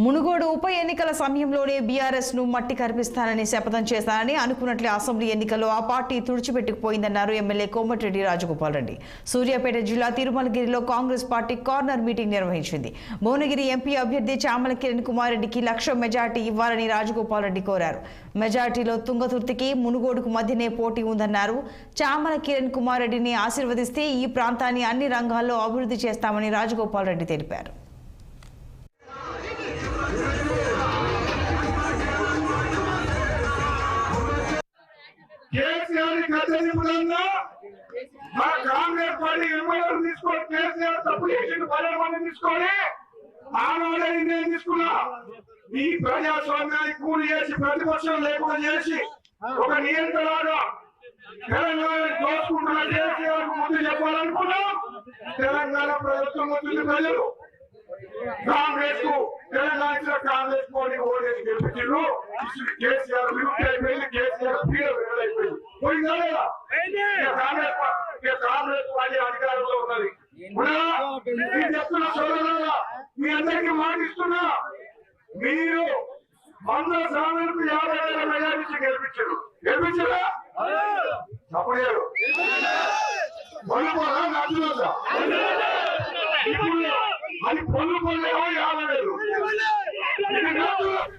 మునుగోడు ఉప ఎన్నికల సమయంలోనే బీఆర్ఎస్ ను మట్టి కరిపిస్తానని శపథం చేస్తానని అనుకున్నట్లే అసెంబ్లీ ఎన్నికల్లో ఆ పార్టీ తుడిచిపెట్టుకుపోయిందన్నారు ఎమ్మెల్యే కోమటిరెడ్డి రాజగోపాల్ రెడ్డి. సూర్యాపేట జిల్లా తిరుమలగిరిలో కాంగ్రెస్ పార్టీ కార్నర్ మీటింగ్ నిర్వహించింది. భువనగిరి ఎంపీ అభ్యర్థి చామల కిరణ్ కుమార్ రెడ్డికి 1,00,000 మెజార్టీ ఇవ్వాలని రాజగోపాల్ రెడ్డి కోరారు. మెజార్టీలో తుంగతుర్తికి మునుగోడుకు మధ్యనే పోటీ ఉందన్నారు. చామల కిరణ్ కుమార్ రెడ్డిని ఆశీర్వదిస్తే ఈ ప్రాంతాన్ని అన్ని రంగాల్లో అభివృద్ధి చేస్తామని రాజగోపాల్ రెడ్డి తెలిపారు. కేసీఆర్ గద్దెదింపులన్నా మా కాంగ్రెస్ పార్టీ ఎమ్మెల్యేలు తీసుకొని కేసీఆర్ తప్పు చేసిన 12 మందిని తీసుకొని ఆనాడే నిర్ణయం తీసుకున్నా. ఈ ప్రజాస్వామ్యాన్ని కూలి చేసి ప్రతిపక్షం లేకుండా చేసి ఒక నియంత్రణగా తెలంగాణ దోచుకుంటున్న కేసీఆర్ ముందు చెప్పాలనుకున్నాం. తెలంగాణ ప్రభుత్వం ముందు ప్రజలు కాంగ్రెస్ కు తెలంగాణ కాంగ్రెస్ పార్టీ ఓటేసి గెలిపించారు. కేసీఆర్ విముక్తి అయిపోయింది. కేసీఆర్ అయిపోయింది. పోయిందా లేదా? కాంగ్రెస్ పార్టీ అధికారంలో ఉన్నది. చెప్తున్నా సోదరులారా, మీ అందరికీ మాటిస్తున్నా, మీరు 100 స్థానాలకు 50,000 మెజారిటీ గెలిపించారు. గెలిపించారా? చెప్పలేరు. అది పొల్లు పొల్లేమో 50,000.